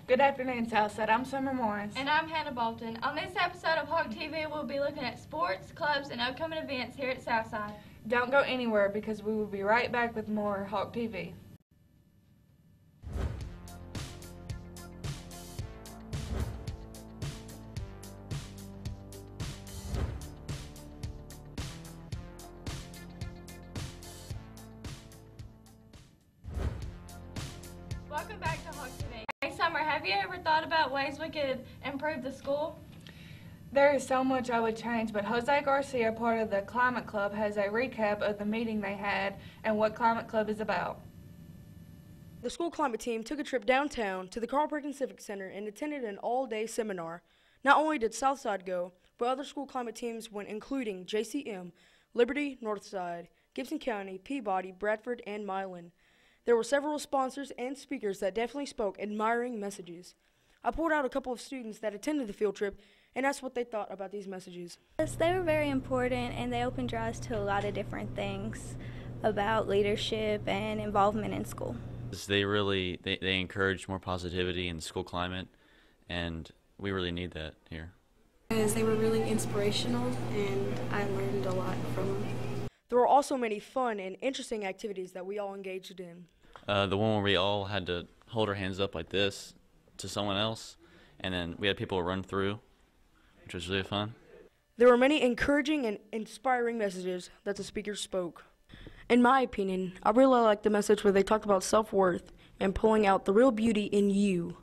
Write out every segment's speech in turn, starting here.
Good afternoon, Southside. I'm Summer Morris. And I'm Hannah Bolton. On this episode of Hawk TV, we'll be looking at sports, clubs, and upcoming events here at Southside. Don't go anywhere because we will be right back with more Hawk TV. Welcome back to Hawk TV. Hey Summer, have you ever thought about ways we could improve the school? There is so much I would change, but Jose Garcia, part of the Climate Club, has a recap of the meeting they had and what Climate Club is about. The school climate team took a trip downtown to the Carl Perkins Civic Center and attended an all-day seminar. Not only did Southside go, but other school climate teams went, including JCM, Liberty, Northside, Gibson County, Peabody, Bradford, and Milan. There were several sponsors and speakers that definitely spoke admiring messages. I pulled out a couple of students that attended the field trip and asked what they thought about these messages. Yes, they were very important, and they opened your eyes to a lot of different things about leadership and involvement in school. They encourage more positivity in the school climate, and we really need that here. Because they were really inspirational, and I learned a lot from them. There were also many fun and interesting activities that we all engaged in. The one where we all had to hold our hands up like this to someone else, and then we had people run through, which was really fun. There were many encouraging and inspiring messages that the speakers spoke. In my opinion, I really liked the message where they talked about self-worth and pulling out the real beauty in you,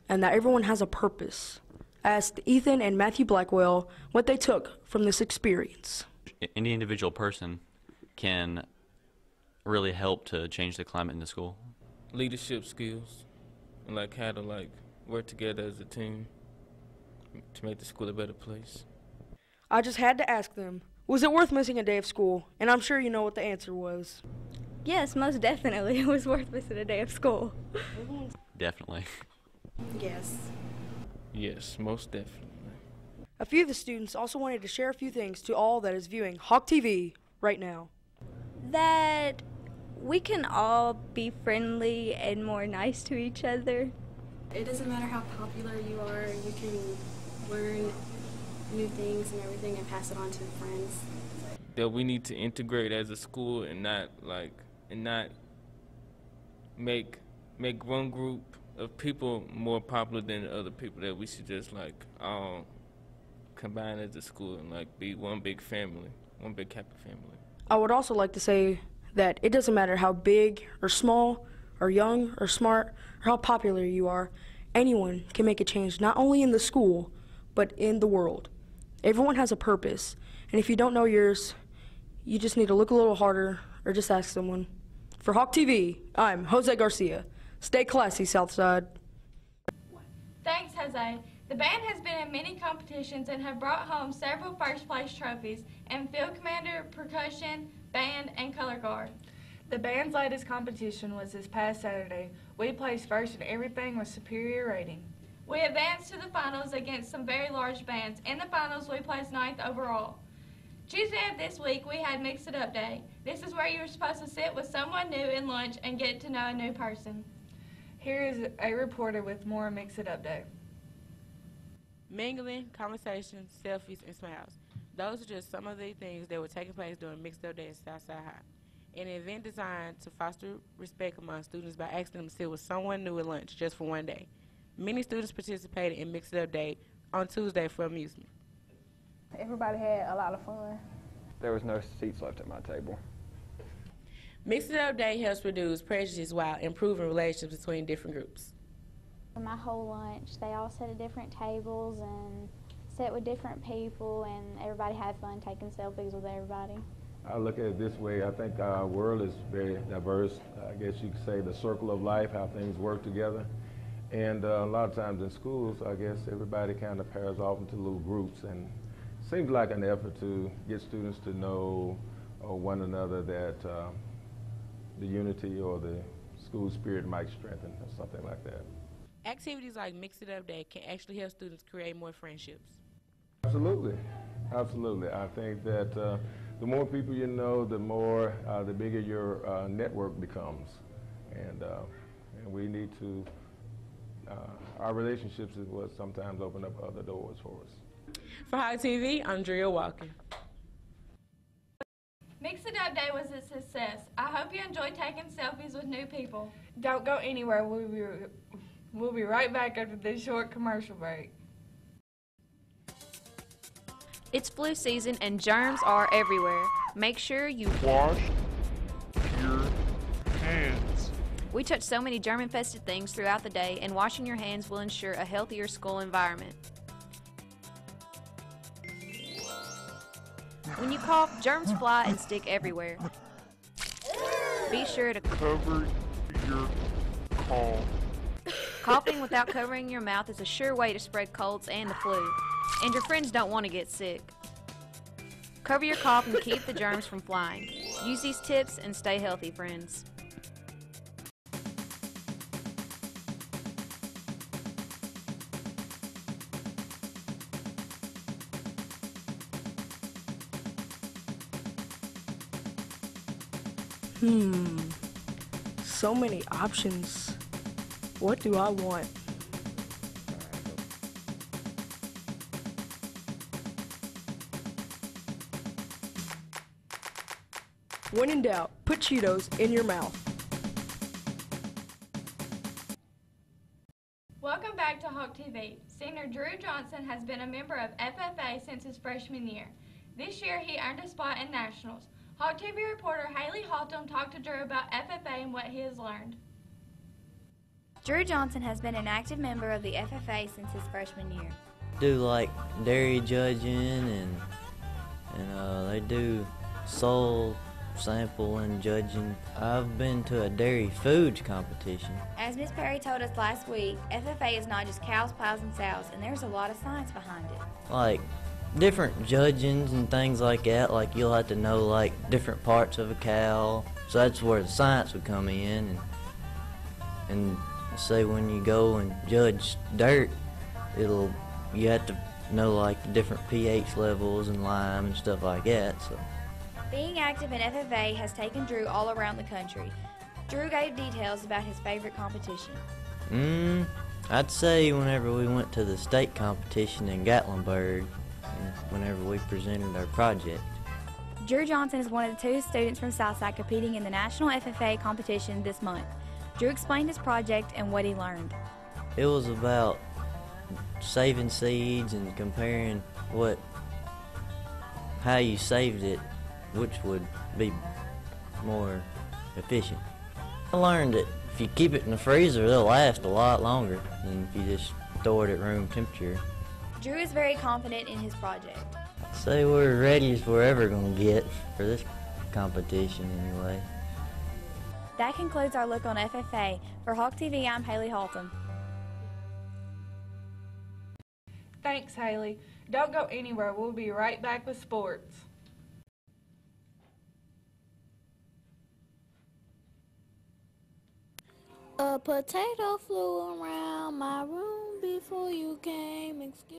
and that everyone has a purpose. I asked Ethan and Matthew Blackwell what they took from this experience. Any individual person can really help to change the climate in the school. Leadership skills, and how to work together as a team to make the school a better place. I just had to ask them, was it worth missing a day of school? And I'm sure you know what the answer was. Yes, most definitely. It was worth missing a day of school. Definitely. Yes. Yes, most definitely. A few of the students also wanted to share a few things to all that is viewing Hawk TV right now. That we can all be friendly and more nice to each other. It doesn't matter how popular you are, you can learn new things and everything and pass it on to friends. That we need to integrate as a school and not make one group of people more popular than other people. That we should just all combine as a school and be one big family, one big happy family. I would also like to say that it doesn't matter how big or small or young or smart or how popular you are, anyone can make a change not only in the school but in the world. Everyone has a purpose, and if you don't know yours, you just need to look a little harder or just ask someone. For Hawk TV, I'm Jose Garcia. Stay classy, Southside. Thanks, Jose. The band has been in many competitions and have brought home several first-place trophies in field commander, percussion, band, and color guard. The band's latest competition was this past Saturday. We placed first in everything with superior rating. We advanced to the finals against some very large bands. In the finals, we placed 9th overall. Tuesday of this week, we had Mix It Up Day. This is where you were supposed to sit with someone new in lunch and get to know a new person. Here is a reporter with more Mix It Up Day. Mingling, conversations, selfies, and smiles. Those are just some of the things that were taking place during Mixed Up Day at Southside High. An event designed to foster respect among students by asking them to sit with someone new at lunch just for one day. Many students participated in Mixed Up Day on Tuesday for amusement. Everybody had a lot of fun. There was no seats left at my table. Mixed Up Day helps reduce prejudice while improving relationships between different groups. For my whole lunch, they all sat at different tables and sat with different people, and everybody had fun taking selfies with everybody. I look at it this way. I think our world is very diverse. I guess you could say the circle of life, how things work together. And a lot of times in schools, I guess everybody kind of pairs off into little groups, and it seems like an effort to get students to know one another, that the unity or the school spirit might strengthen or something like that. Activities like Mix It Up Day can actually help students create more friendships. Absolutely. Absolutely. I think that the more people you know, the bigger your network becomes. And we need to, our relationships is what sometimes open up other doors for us. For Hog TV, I'm Drea Walker. Mix It Up Day was a success. I hope you enjoyed taking selfies with new people. Don't go anywhere. We'll be right back after this short commercial break. It's flu season and germs are everywhere. Make sure you wash your hands. We touch so many germ-infested things throughout the day, and washing your hands will ensure a healthier school environment. When you cough, germs fly and stick everywhere. Be sure to cover your cough. Coughing without covering your mouth is a sure way to spread colds and the flu, and your friends don't want to get sick. Cover your cough and keep the germs from flying. Use these tips and stay healthy, friends. So many options. What do I want? When in doubt, put Cheetos in your mouth. Welcome back to Hawk TV. Senior Drew Johnson has been a member of FFA since his freshman year. This year he earned a spot in Nationals. Hawk TV reporter Haley Haltom talked to Drew about FFA and what he has learned. Drew Johnson has been an active member of the FFA since his freshman year. Do like dairy judging and they do soul sample and judging. I've been to a dairy foods competition. As Miss Perry told us last week, FFA is not just cows, pies, and sows, and there's a lot of science behind it. Like different judgings and things like that, like you'll have to know like different parts of a cow. So that's where the science would come in, and say when you go and judge dirt, you have to know like the different pH levels and lime and stuff like that. So Being active in FFA has taken Drew all around the country. Drew gave details about his favorite competition. I'd say whenever we went to the state competition in Gatlinburg, whenever we presented our project. Drew Johnson is one of the 2 students from Southside competing in the National FFA competition this month. Drew explained his project and what he learned. It was about saving seeds and comparing how you saved it, which would be more efficient. I learned that if you keep it in the freezer, they'll last a lot longer than if you just store it at room temperature. Drew is very confident in his project. Say we're ready as we're ever going to get for this competition anyway. That concludes our look on FFA. For Hawk TV, I'm Haley Haltom. Thanks, Haley. Don't go anywhere. We'll be right back with sports. A potato flew around my room before you came. Excuse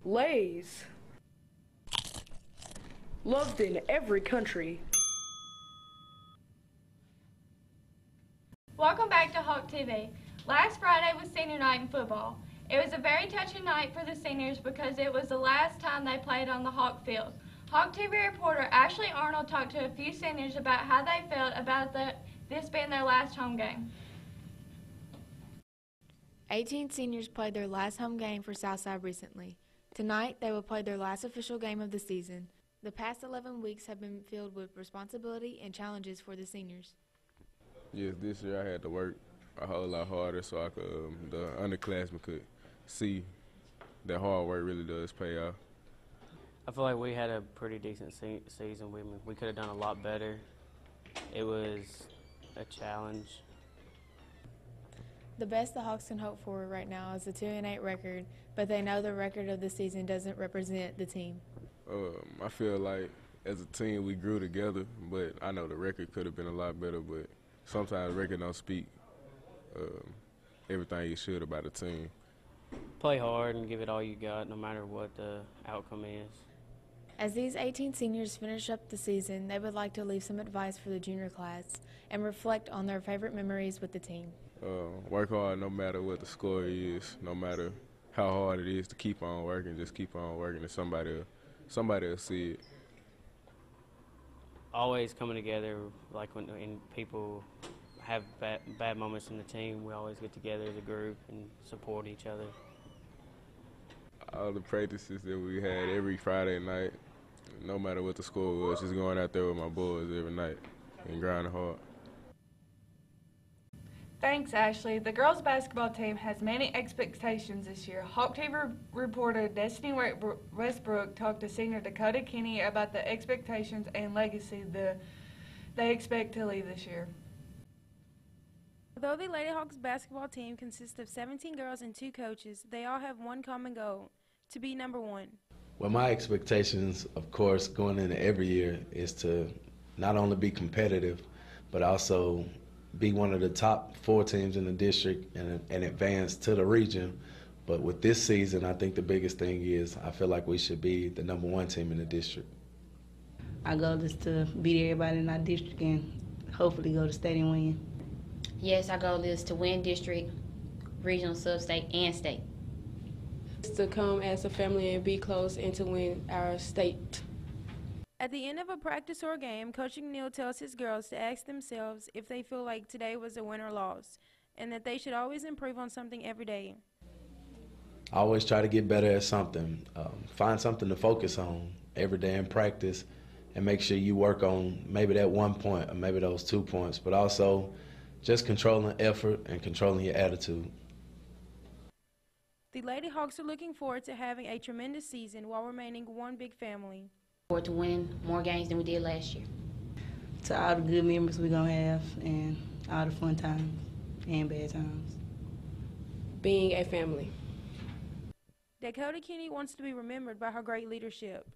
Lay's. Loved in every country. Welcome back to Hawk TV. Last Friday was senior night in football. It was a very touching night for the seniors because it was the last time they played on the Hawk field. Hawk TV reporter Ashley Arnold talked to a few seniors about how they felt about this being their last home game. 18 seniors played their last home game for Southside recently. Tonight, they will play their last official game of the season. The past 11 weeks have been filled with responsibility and challenges for the seniors. Yes, this year I had to work a whole lot harder so the underclassmen could see that hard work really does pay off. I feel like we had a pretty decent season. We could have done a lot better. It was a challenge. The best the Hawks can hope for right now is a 2-8 record, but they know the record of the season doesn't represent the team. I feel like as a team we grew together, but I know the record could have been a lot better, but sometimes record don't speak everything you should about a team. Play hard and give it all you got no matter what the outcome is. As these 18 seniors finish up the season, they would like to leave some advice for the junior class and reflect on their favorite memories with the team. Work hard no matter what the score is, no matter how hard it is to keep on working, just keep on working and somebody will see it. Always coming together, like when people have bad moments in the team, we always get together as a group and support each other. All the practices that we had every Friday night, no matter what the score was, just going out there with my boys every night and grinding hard. Thanks, Ashley. The girls' basketball team has many expectations this year. Hawk TV reporter Destiny Westbrook talked to senior Dakota Kinney about the expectations and legacy they expect to leave this year. Although the Lady Hawks basketball team consists of 17 girls and 2 coaches, they all have one common goal, to be number 1. Well, my expectations, of course, going into every year is to not only be competitive, but also be one of the top 4 teams in the district and advance to the region. But with this season, I think the biggest thing is I feel like we should be the number 1 team in the district. Our goal is to beat everybody in our district and hopefully go to state and win. Yes, our goal is to win district, regional, sub-state, and state. It's to come as a family and be close and to win our state. At the end of a practice or game, Coach McNeil tells his girls to ask themselves if they feel like today was a win or loss, and that they should always improve on something every day. I always try to get better at something. Find something to focus on every day in practice and make sure you work on maybe that 1 point or maybe those 2 points, but also just controlling effort and controlling your attitude. The Lady Hawks are looking forward to having a tremendous season while remaining one big family. Forward to winning more games than we did last year. To all the good memories we're going to have and all the fun times and bad times. Being a family. Dakota Kinney wants to be remembered by her great leadership.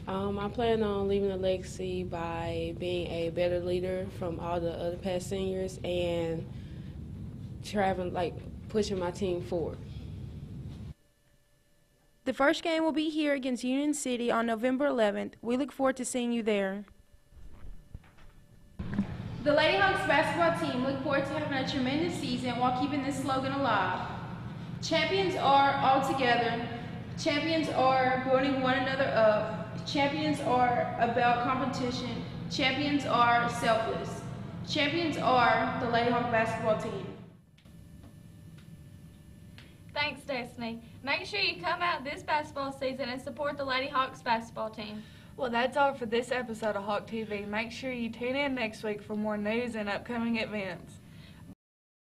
I plan on leaving a legacy by being a better leader from all the other past seniors and pushing my team forward. The first game will be here against Union City on November 11th. We look forward to seeing you there. The Lady Hawks basketball team look forward to having a tremendous season while keeping this slogan alive. Champions are all together. Champions are building one another up. Champions are about competition. Champions are selfless. Champions are the Lady Hawk basketball team. Thanks, Destiny. Make sure you come out this basketball season and support the Lady Hawks basketball team. Well, that's all for this episode of Hawk TV. Make sure you tune in next week for more news and upcoming events.